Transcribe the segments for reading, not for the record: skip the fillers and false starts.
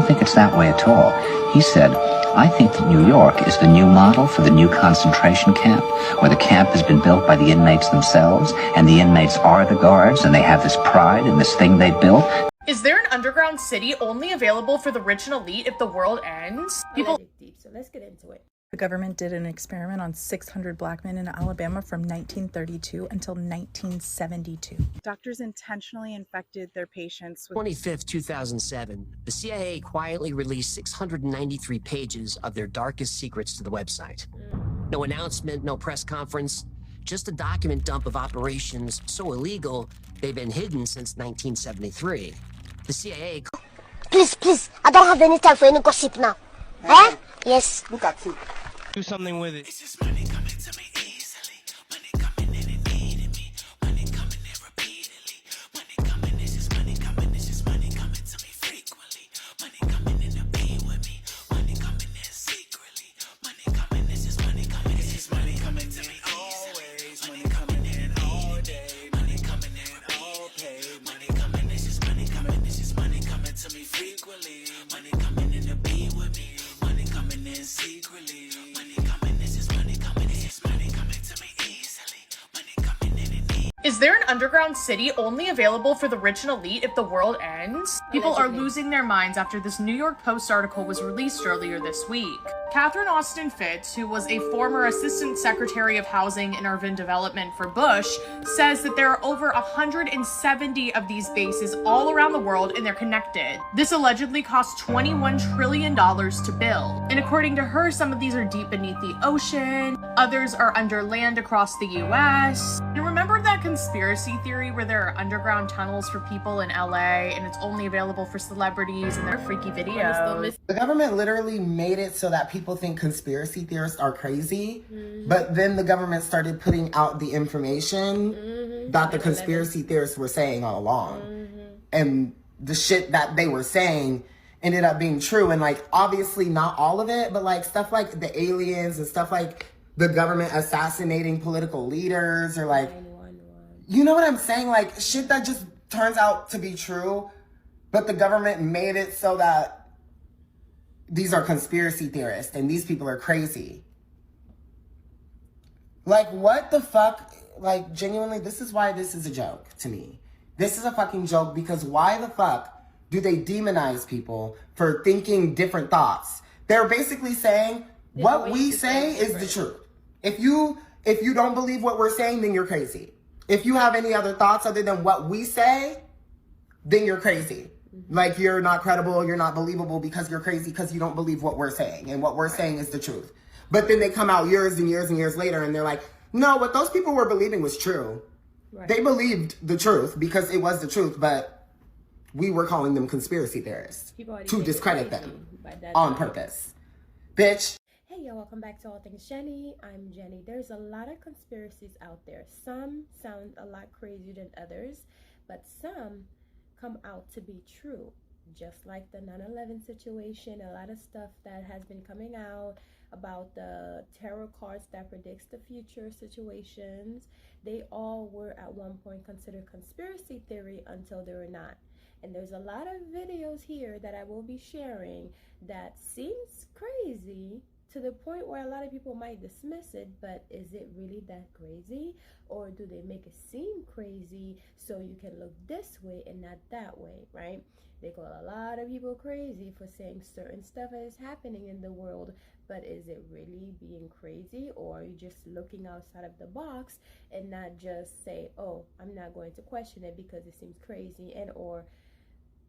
don't think it's that way at all. He said, I think that New York is the new model for the new concentration camp, where the camp has been built by the inmates themselves, and the inmates are the guards, and they have this pride in this thing they built. Is there an underground city only available for the rich and elite if the world ends? People deep, so let's get into it. The government did an experiment on 600 black men in Alabama from 1932 until 1972. Doctors intentionally infected their patients with 25th, 2007, the CIA quietly released 693 pages of their darkest secrets to the website. No announcement, no press conference, just a document dump of operations so illegal they've been hidden since 1973. The CIA... Please, I don't have any time for any gossip now. Huh? Yes. Look at you. Do something with it. It's just money coming to me easily. Money coming in and needing me. Money coming in repeatedly. Money coming, it's just money coming. It's just money coming to me frequently. Money coming in to be with me. Money coming in secretly. Money coming, it's just money coming. It's just money coming to me always. Money coming in all day. Money coming in all pay. Money coming, it's just money coming. It's just money coming to me frequently. Money coming in to be with me. Money coming in secretly. Is there an underground city only available for the rich and elite if the world ends? People are losing their minds after this New York Post article was released earlier this week. Catherine Austin Fitts, who was a former Assistant Secretary of Housing and Urban Development for Bush, says that there are over 170 of these bases all around the world and they're connected. This allegedly cost $21 trillion to build. And according to her, some of these are deep beneath the ocean, others are under land across the US. And remember that conspiracy theory where there are underground tunnels for people in LA and it's only available for celebrities and their freaky videos? The government literally made it so that people think conspiracy theorists are crazy, but then the government started putting out the information that the conspiracy theorists were saying all along. And the shit that they were saying ended up being true. And like, obviously not all of it, but like stuff like the aliens and stuff like the government assassinating political leaders or like, you know what I'm saying? Like shit that just turns out to be true, but the government made it so that these are conspiracy theorists and these people are crazy. Like, what the fuck? Like, genuinely, this is why this is a joke to me. This is a fucking joke because why the fuck do they demonize people for thinking different thoughts? They're basically saying what we say is the truth. If you don't believe what we're saying, then you're crazy. If you have any other thoughts other than what we say, then you're crazy. Like, you're not credible, you're not believable because you're crazy because you don't believe what we're saying. And what we're saying is the truth. But then they come out years and years and years later and they're like, no, what those people were believing was true. Right. They believed the truth because it was the truth, but we were calling them conspiracy theorists to discredit them on purpose. Bitch. Hey y'all, welcome back to All Things Jenny. I'm Jenny. There's a lot of conspiracies out there. Some sound a lot crazier than others, but some come out to be true. Just like the 9/11 situation, a lot of stuff that has been coming out about the tarot cards that predicts the future situations, they all were at one point considered conspiracy theory until they were not. And there's a lot of videos here that I will be sharing that seems crazy to the point where a lot of people might dismiss it, but is it really that crazy? Or do they make it seem crazy so you can look this way and not that way, right? They call a lot of people crazy for saying certain stuff is happening in the world, but is it really being crazy, or are you just looking outside of the box and not just say, oh, I'm not going to question it because it seems crazy, and or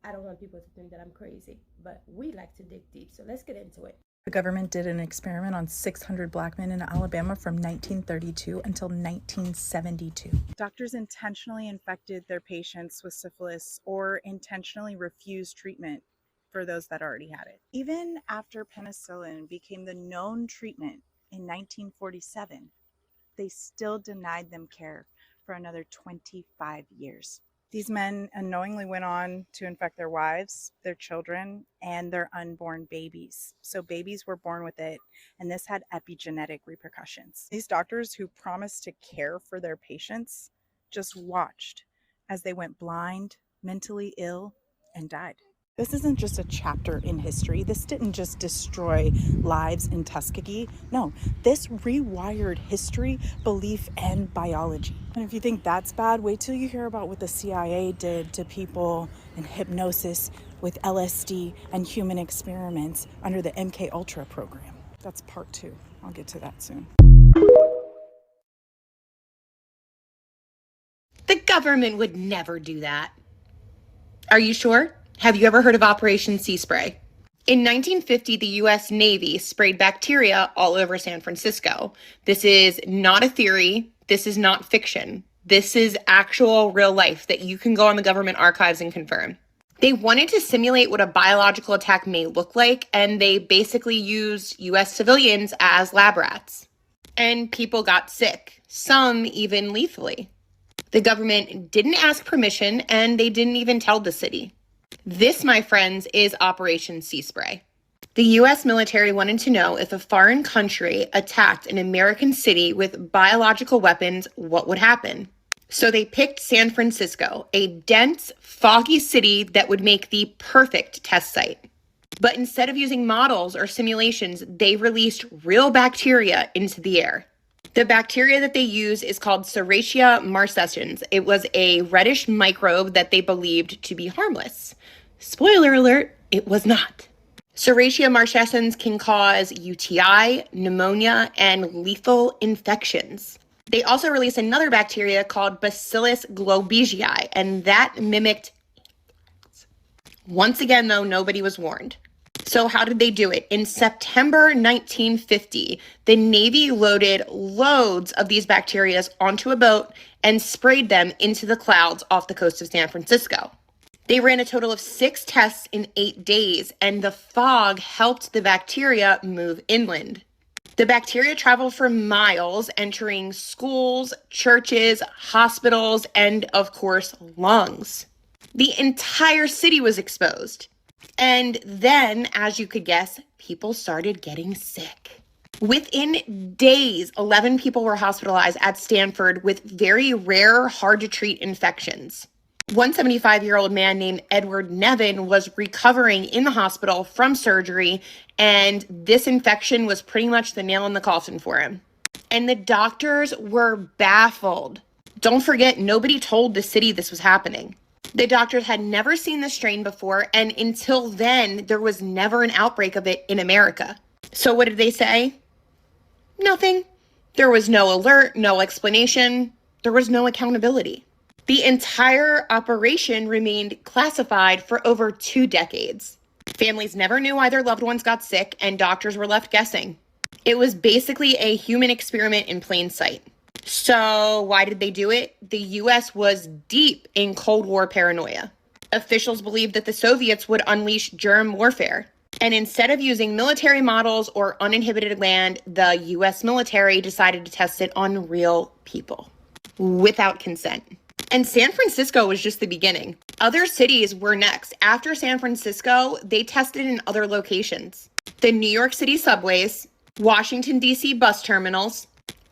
I don't want people to think that I'm crazy, but we like to dig deep, so let's get into it. The government did an experiment on 600 black men in Alabama from 1932 until 1972. Doctors intentionally infected their patients with syphilis or intentionally refused treatment for those that already had it. Even after penicillin became the known treatment in 1947, they still denied them care for another 25 years. These men unknowingly went on to infect their wives, their children, and their unborn babies. So babies were born with it, and this had epigenetic repercussions. These doctors who promised to care for their patients just watched as they went blind, mentally ill, and died. This isn't just a chapter in history. This didn't just destroy lives in Tuskegee. No, this rewired history, belief, and biology. And if you think that's bad, wait till you hear about what the CIA did to people in hypnosis with LSD and human experiments under the MK Ultra program. That's part 2. I'll get to that soon. The government would never do that. Are you sure? Have you ever heard of Operation Sea Spray? In 1950, the U.S. Navy sprayed bacteria all over San Francisco. This is not a theory. This is not fiction. This is actual real life that you can go on the government archives and confirm. They wanted to simulate what a biological attack may look like, and they basically used U.S. civilians as lab rats. And people got sick, some even lethally. The government didn't ask permission, and they didn't even tell the city. This, my friends, is Operation Sea Spray. The U.S. military wanted to know if a foreign country attacked an American city with biological weapons, what would happen? So they picked San Francisco, a dense, foggy city that would make the perfect test site. But instead of using models or simulations, they released real bacteria into the air. The bacteria that they use is called Serratia marcescens. It was a reddish microbe that they believed to be harmless. Spoiler alert, it was not. Serratia marcescens can cause UTI, pneumonia, and lethal infections. They also released another bacteria called Bacillus globigii, and that mimicked influenza. Once again, though, nobody was warned. So how did they do it? In September 1950, the Navy loaded loads of these bacteria onto a boat and sprayed them into the clouds off the coast of San Francisco. They ran a total of 6 tests in 8 days, and the fog helped the bacteria move inland. The bacteria traveled for miles, entering schools, churches, hospitals, and, of course, lungs. The entire city was exposed. And then, as you could guess, people started getting sick. Within days, 11 people were hospitalized at Stanford with very rare, hard-to-treat infections. One 75-year-old man named Edward Nevin was recovering in the hospital from surgery, and this infection was pretty much the nail in the coffin for him. And the doctors were baffled. Don't forget, nobody told the city this was happening. The doctors had never seen this strain before, and until then, there was never an outbreak of it in America. So what did they say? Nothing. There was no alert, no explanation. There was no accountability. The entire operation remained classified for over 2 decades. Families never knew why their loved ones got sick, and doctors were left guessing. It was basically a human experiment in plain sight. So why did they do it? The U.S. was deep in Cold War paranoia. Officials believed that the Soviets would unleash germ warfare. And instead of using military models or uninhibited land, the U.S. military decided to test it on real people without consent. And San Francisco was just the beginning. Other cities were next. After San Francisco, they tested in other locations. The New York City subways, Washington, D.C. bus terminals,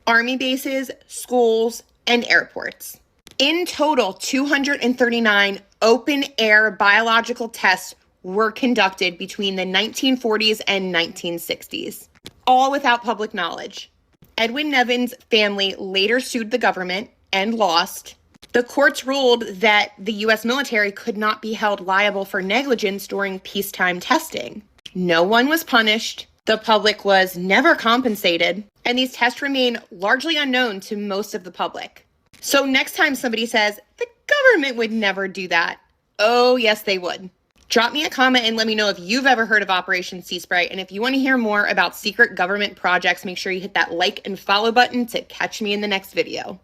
army bases, schools, and airports. In total, 239 open-air biological tests were conducted between the 1940s and 1960s, all without public knowledge. Edwin Nevin's family later sued the government and lost. The courts ruled that the U.S. military could not be held liable for negligence during peacetime testing. No one was punished. The public was never compensated. And these tests remain largely unknown to most of the public. So next time somebody says, the government would never do that. Oh, yes, they would. Drop me a comment and let me know if you've ever heard of Operation Sea Spray. And if you want to hear more about secret government projects, make sure you hit that like and follow button to catch me in the next video.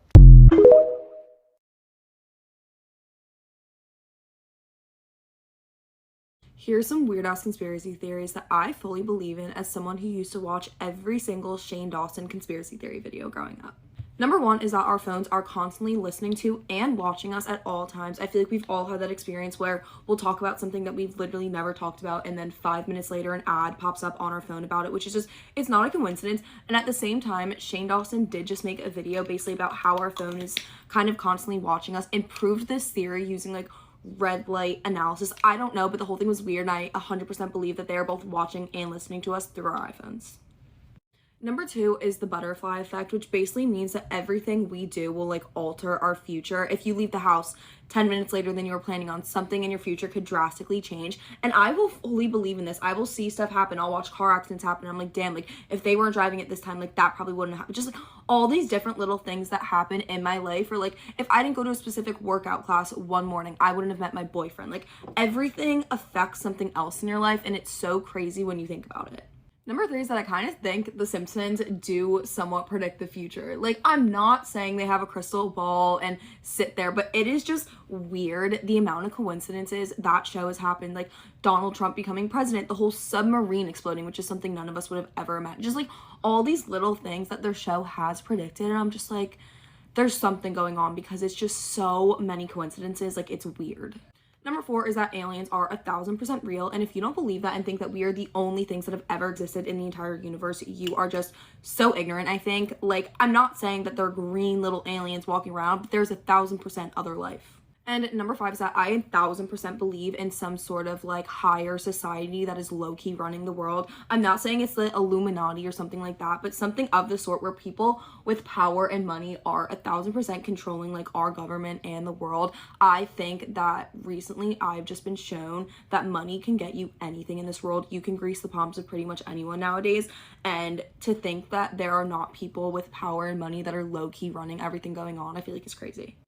Here's some weird-ass conspiracy theories that I fully believe in as someone who used to watch every single Shane Dawson conspiracy theory video growing up. Number 1 is that our phones are constantly listening to and watching us at all times. I feel like we've all had that experience where we'll talk about something that we've literally never talked about, and then 5 minutes later an ad pops up on our phone about it, which is just, it's not a coincidence. And at the same time, Shane Dawson did just make a video basically about how our phone is kind of constantly watching us, and proved this theory using like red light analysis. I don't know, but the whole thing was weird, and I 100% believe that they are both watching and listening to us through our iPhones. Number 2 is the butterfly effect, which basically means that everything we do will like alter our future. If you leave the house 10 minutes later than you were planning on, something in your future could drastically change. And I will fully believe in this. I will see stuff happen. I'll watch car accidents happen. I'm like, damn, like if they weren't driving at this time, like that probably wouldn't happen. Just like all these different little things that happen in my life, or like if I didn't go to a specific workout class one morning, I wouldn't have met my boyfriend. Like everything affects something else in your life, and it's so crazy when you think about it. Number 3 is that I kind of think The Simpsons do somewhat predict the future. Like, I'm not saying they have a crystal ball and sit there, but it is just weird the amount of coincidences that show has happened. Like, Donald Trump becoming president, the whole submarine exploding, which is something none of us would have ever imagined. Just, like, all these little things that their show has predicted, and I'm just like, there's something going on because it's just so many coincidences. Like, it's weird. Number 4 is that aliens are 1000% real, and if you don't believe that and think that we are the only things that have ever existed in the entire universe, you are just so ignorant, I think. Like, I'm not saying that they're green little aliens walking around, but there's 1000% other life. And number 5 is that I 1000% believe in some sort of like higher society that is low-key running the world. I'm not saying it's the Illuminati or something like that, but something of the sort where people with power and money are 1000% controlling like our government and the world. I think that recently I've just been shown that money can get you anything in this world. You can grease the palms of pretty much anyone nowadays. And to think that there are not people with power and money that are low-key running everything going on, I feel like is crazy.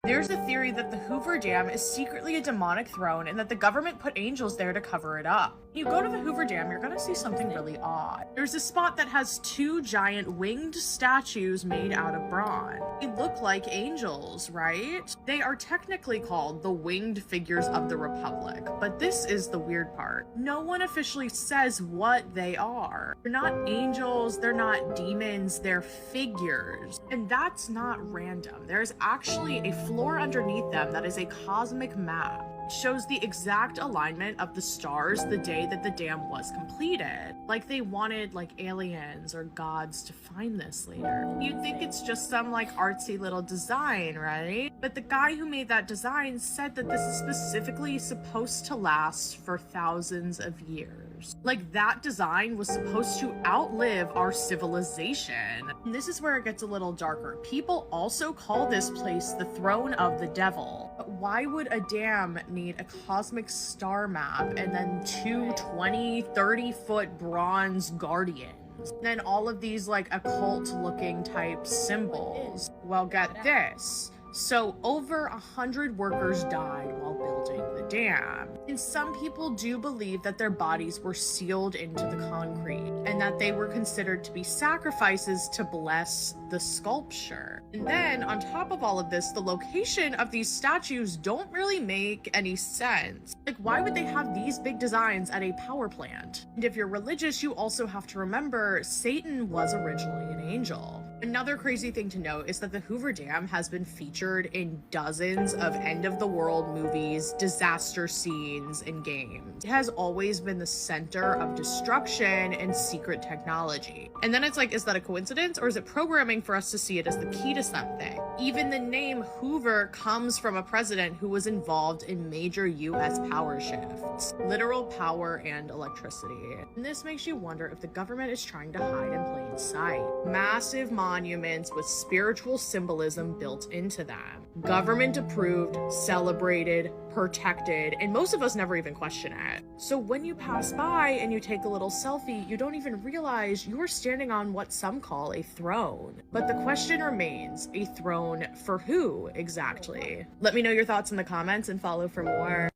There's a theory that the Hoover Dam is secretly a demonic throne and that the government put angels there to cover it up. When you go to the Hoover Dam, you're gonna see something really odd. There's a spot that has 2 giant winged statues made out of bronze. They look like angels, right? They are technically called the winged figures of the Republic, but this is the weird part. No one officially says what they are. They're not angels, they're not demons, they're figures. And that's not random. There's actually a floor underneath them that is a cosmic map. It shows the exact alignment of the stars the day that the dam was completed. Like they wanted like aliens or gods to find this later. You'd think it's just some like artsy little design, right? But the guy who made that design said that this is specifically supposed to last for thousands of years. Like that design was supposed to outlive our civilization. And this is where it gets a little darker. People also call this place the throne of the devil. But why would a dam need a cosmic star map and then 2 20-30-foot bronze guardians? And then all of these like occult looking type symbols. Well, get this. So over 100 workers died while building the dam. And some people do believe that their bodies were sealed into the concrete and that they were considered to be sacrifices to bless the sculpture. And then on top of all of this, the location of these statues don't really make any sense. Like, why would they have these big designs at a power plant? And if you're religious, you also have to remember Satan was originally an angel. Another crazy thing to note is that the Hoover Dam has been featured in dozens of end-of-the-world movies, disaster scenes, and games. It has always been the center of destruction and secret technology. And then it's like, is that a coincidence, or is it programming for us to see it as the key to something? Even the name Hoover comes from a president who was involved in major US power shifts, literal power and electricity. And this makes you wonder if the government is trying to hide in plain sight. Massive monuments with spiritual symbolism built into them. Government approved, celebrated, protected, and most of us never even question it. So when you pass by and you take a little selfie, you don't even realize you are standing on what some call a throne. But the question remains, a throne for who exactly? Let me know your thoughts in the comments and follow for more.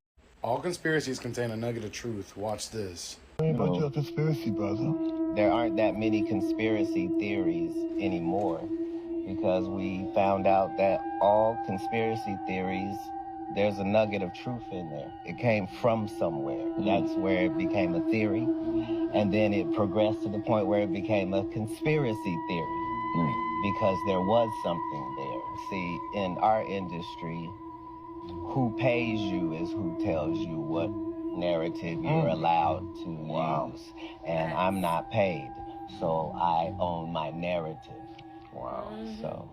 All conspiracies contain a nugget of truth. Watch this. What about your conspiracy, brother? There aren't that many conspiracy theories anymore because we found out that all conspiracy theories, there's a nugget of truth in there. It came from somewhere. That's where it became a theory. And then it progressed to the point where it became a conspiracy theory because there was something there. See, in our industry, who pays you is who tells you what narrative you're allowed to use. And I'm not paid, so I own my narrative. So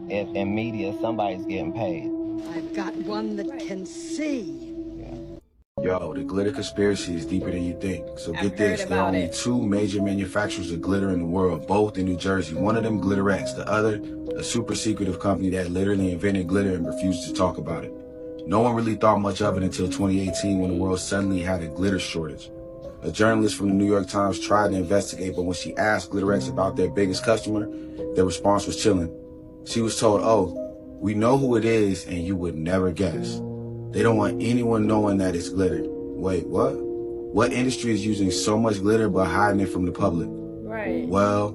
in media, somebody's getting paid. I've got one that can see. Yo, the glitter conspiracy is deeper than you think. So I've get this, heard there are about only it. 2 major manufacturers of glitter in the world, both in New Jersey. One of them, Glitterex, the other, a super secretive company that literally invented glitter and refused to talk about it. No one really thought much of it until 2018 when the world suddenly had a glitter shortage. A journalist from the New York Times tried to investigate, but when she asked Glitterex about their biggest customer, their response was chilling. She was told, "Oh, we know who it is and you would never guess. They don't want anyone knowing that it's glitter." Wait, what? What industry is using so much glitter but hiding it from the public? Right. Well,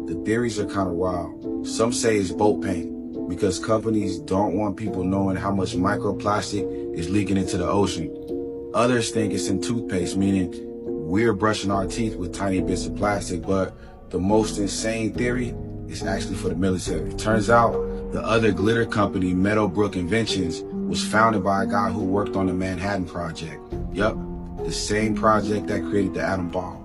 the theories are kind of wild. Some say it's boat paint because companies don't want people knowing how much microplastic is leaking into the ocean. Others think it's in toothpaste, meaning we're brushing our teeth with tiny bits of plastic, but the most insane theory is actually for the military. Turns out the other glitter company, Meadowbrook Inventions, was founded by a guy who worked on the Manhattan Project. Yup, the same project that created the atom bomb.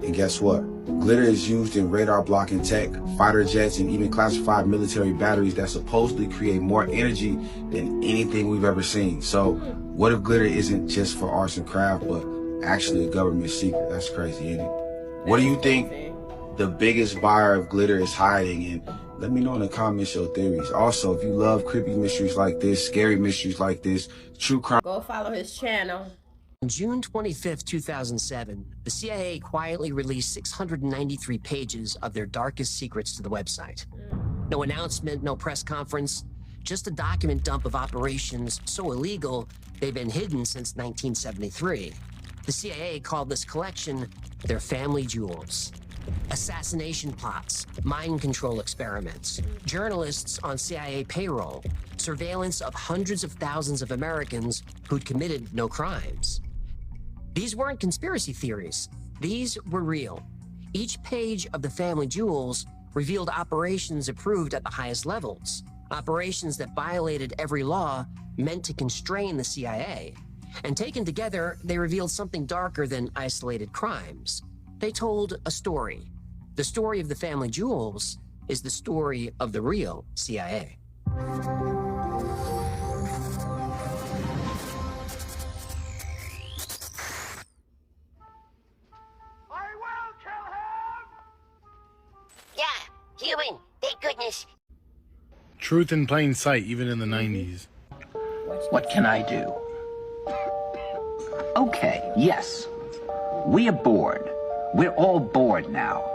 And guess what? Glitter is used in radar blocking tech, fighter jets, and even classified military batteries that supposedly create more energy than anything we've ever seen. So what if glitter isn't just for arts and craft, but actually a government secret? That's crazy, isn't it? What do you think the biggest buyer of glitter is hiding? And let me know in the comments your theories. Also, if you love creepy mysteries like this, scary mysteries like this, true crime. Go follow his channel. On June 25th, 2007, the CIA quietly released 693 pages of their darkest secrets to the website. No announcement, no press conference, just a document dump of operations so illegal they've been hidden since 1973. The CIA called this collection their family jewels. Assassination plots, mind control experiments, journalists on CIA payroll, surveillance of hundreds of thousands of Americans who'd committed no crimes. These weren't conspiracy theories. These were real. Each page of the family jewels revealed operations approved at the highest levels, operations that violated every law meant to constrain the CIA. And taken together, they revealed something darker than isolated crimes. They told a story. The story of the family jewels is the story of the real CIA. Yeah, human, thank goodness. Truth in plain sight, even in the 90s. What can I do? Okay, yes. We are bored. We're all bored now.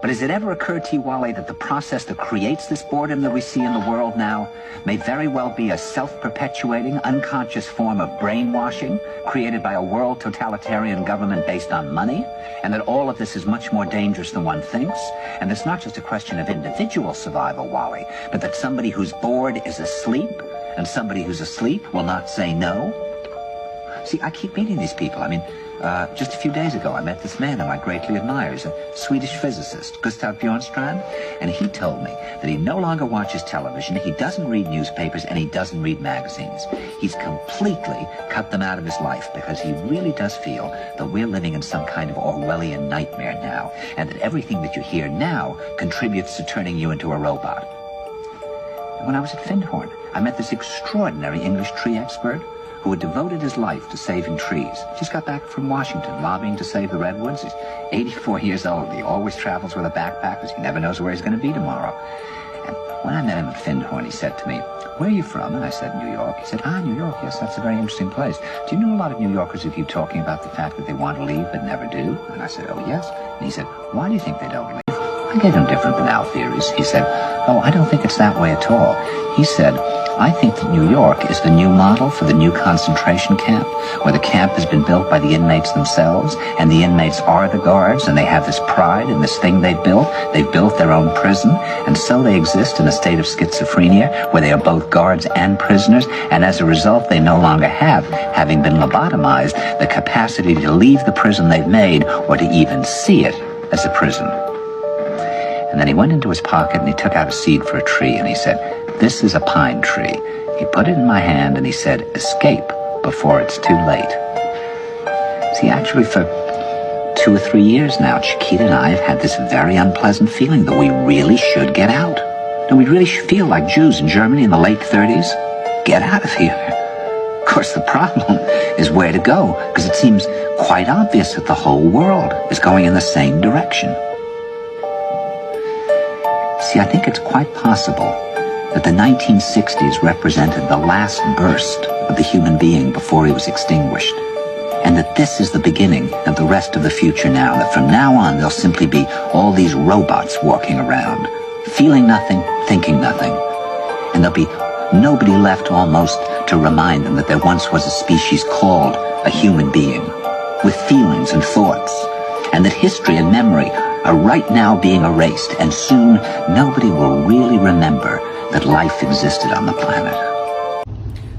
But has it ever occurred to you, Wally, that the process that creates this boredom that we see in the world now may very well be a self-perpetuating, unconscious form of brainwashing created by a world totalitarian government based on money, and that all of this is much more dangerous than one thinks, and it's not just a question of individual survival, Wally, but that somebody who's bored is asleep, and somebody who's asleep will not say no? See, I keep meeting these people. I mean, just a few days ago, I met this man whom I greatly admire. He's a Swedish physicist, Gustav Bjornstrand, and he told me that he no longer watches television, he doesn't read newspapers, and he doesn't read magazines. He's completely cut them out of his life because he really does feel that we're living in some kind of Orwellian nightmare now, and that everything that you hear now contributes to turning you into a robot. And when I was at Findhorn, I met this extraordinary English tree expert who had devoted his life to saving trees. Just got back from Washington, lobbying to save the redwoods. He's 84 years old. He always travels with a backpack because he never knows where he's going to be tomorrow. And when I met him at Findhorn, he said to me, "Where are you from?" And I said, "New York." He said, "New York, yes, that's a very interesting place. Do you know a lot of New Yorkers who keep talking about the fact that they want to leave but never do?" And I said, "Oh, yes." And he said, "Why do you think they don't leave?" I gave him different banal theories. He said, "Oh, I don't think it's that way at all." He said, "I think that New York is the new model for the new concentration camp, where the camp has been built by the inmates themselves, and the inmates are the guards, and they have this pride in this thing they've built. They've built their own prison, and so they exist in a state of schizophrenia, where they are both guards and prisoners, and as a result, they no longer have, having been lobotomized, the capacity to leave the prison they've made, or to even see it as a prison." And then he went into his pocket and he took out a seed for a tree and he said, "This is a pine tree." He put it in my hand and he said, "Escape before it's too late." See, actually for 2 or 3 years now, Chiquita and I have had this very unpleasant feeling that we really should get out. Do we really feel like Jews in Germany in the late 30s? Get out of here. Of course, the problem is where to go, because it seems quite obvious that the whole world is going in the same direction. See, I think it's quite possible that the 1960s represented the last burst of the human being before he was extinguished, and that this is the beginning of the rest of the future now, that from now on there'll simply be all these robots walking around, feeling nothing, thinking nothing, and there'll be nobody left almost to remind them that there once was a species called a human being, with feelings and thoughts, and that history and memory are right now being erased, and soon nobody will really remember that life existed on the planet.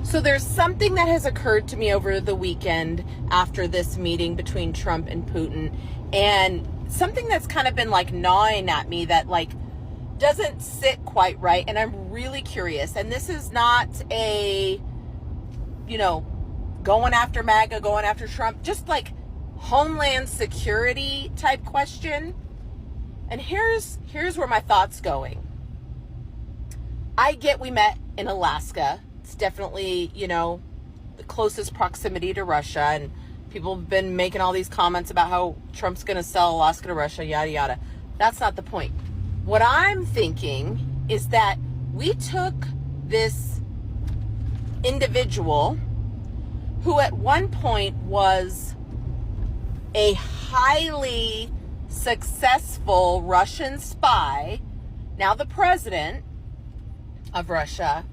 So there's something that has occurred to me over the weekend after this meeting between Trump and Putin, and something that's kind of been like gnawing at me that like doesn't sit quite right, and I'm really curious. And this is not a, you know, going after MAGA, going after Trump, just like homeland security type question. And here's where my thoughts going. I get we met in Alaska. It's definitely, you know, the closest proximity to Russia, and people have been making all these comments about how Trump's going to sell Alaska to Russia, yada yada. That's not the point. What I'm thinking is that we took this individual who at one point was a highly successful Russian spy, now the president of Russia,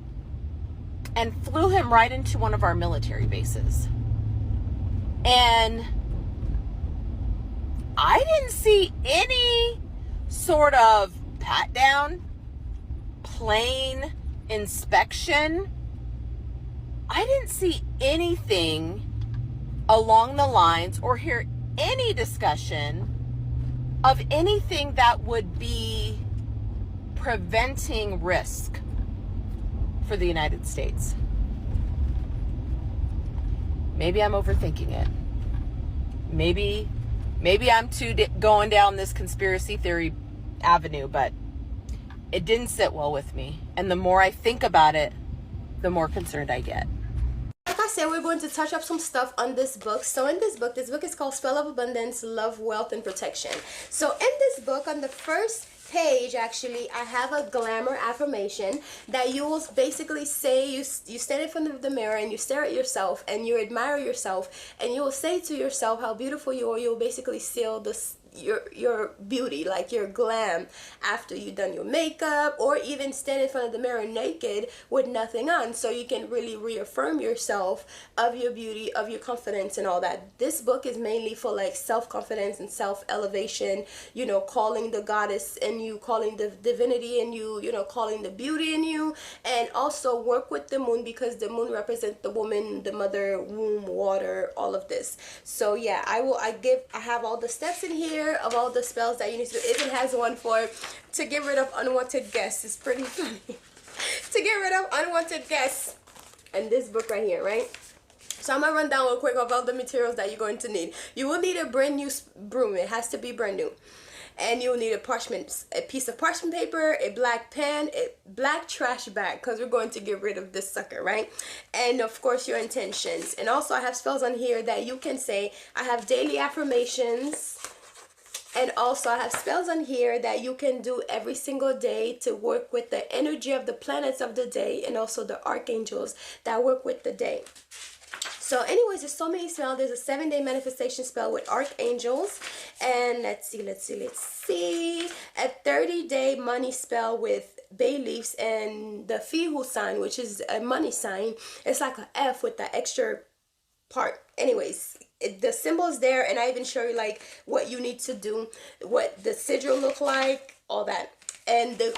and flew him right into one of our military bases. And I didn't see any sort of pat down, plane inspection. I didn't see anything along the lines or hear any discussion of anything that would be preventing risk for the United States. Maybe I'm overthinking it. Maybe I'm too going down this conspiracy theory avenue, but it didn't sit well with me. And the more I think about it, the more concerned I get. Like I said, we're going to touch up some stuff on this book. So in this book is called Spell of Abundance, Love, Wealth, and Protection. So in this book, on the first page, actually, I have a glamour affirmation that you will basically say, you stand in front of the mirror and you stare at yourself and you admire yourself, and you will say to yourself how beautiful you are. You'll basically seal this your beauty, like your glam, after you've done your makeup, or even stand in front of the mirror naked with nothing on, so you can really reaffirm yourself of your beauty, of your confidence and all that. This book is mainly for like self-confidence and self-elevation, you know, calling the goddess in you, calling the divinity in you, you know, calling the beauty in you, and also work with the moon, because the moon represents the woman, the mother, womb, water, all of this. So yeah, I have all the steps in here of all the spells that you need to do. It even has one to get rid of unwanted guests. It's pretty funny. To get rid of unwanted guests. And this book right here, right? So I'm gonna run down real quick of all the materials that you're going to need. You will need a brand new broom. It has to be brand new. And you'll need a piece of parchment paper, a black pen, a black trash bag, because we're going to get rid of this sucker, right? And of course your intentions. And also I have spells on here that you can say. I have daily affirmations. And also I have spells on here that you can do every single day to work with the energy of the planets of the day, and also the archangels that work with the day. So anyways, there's so many spells. There's a 7-day manifestation spell with archangels. And let's see. A 30-day money spell with bay leaves and the Fihu sign, which is a money sign. It's like an F with the extra part. Anyways, the symbol is there, and I even show you like what you need to do, what the sigil look like, all that. And the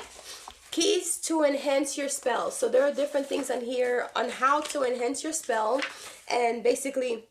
keys to enhance your spell. So there are different things on here on how to enhance your spell and basically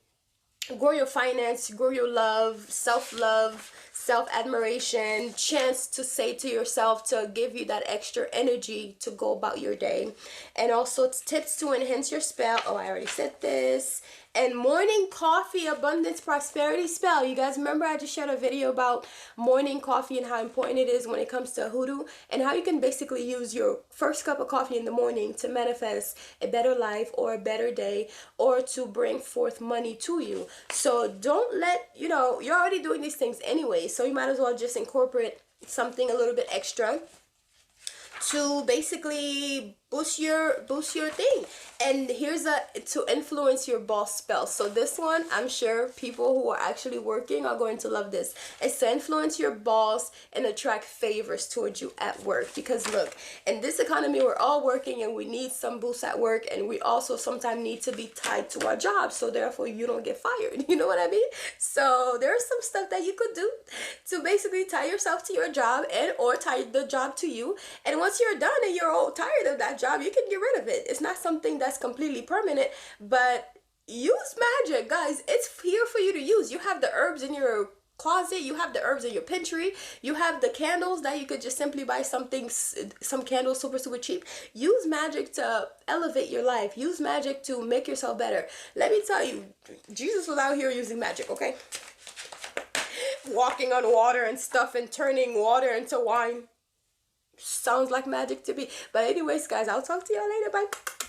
grow your finance, grow your love, self-love, self-admiration, chance to say to yourself to give you that extra energy to go about your day. And also it's tips to enhance your spell. Oh, I already said this. And morning coffee, abundance, prosperity spell. You guys remember I just shared a video about morning coffee and how important it is when it comes to hoodoo, and how you can basically use your first cup of coffee in the morning to manifest a better life or a better day, or to bring forth money to you. So don't let, you know, you're already doing these things anyway, so you might as well just incorporate something a little bit extra to basically boost your thing. And here's a to influence your boss spell. So this one, I'm sure people who are actually working are going to love this. It's to influence your boss and attract favors towards you at work. Because look, in this economy, we're all working and we need some boost at work, and we also sometimes need to be tied to our job, so therefore you don't get fired. You know what I mean? So there's some stuff that you could do to basically tie yourself to your job, and or tie the job to you. And once you're done and you're all tired of that job, you can get rid of it. It's not something that's completely permanent, but use magic, guys. It's here for you to use. You have the herbs in your closet, you have the herbs in your pantry, you have the candles that you could just simply buy some candles super cheap. Use magic to elevate your life. Use magic to make yourself better. Let me tell you, Jesus was out here using magic, okay? Walking on water and stuff and turning water into wine. Sounds like magic to me. But anyways, guys, I'll talk to y'all later. Bye.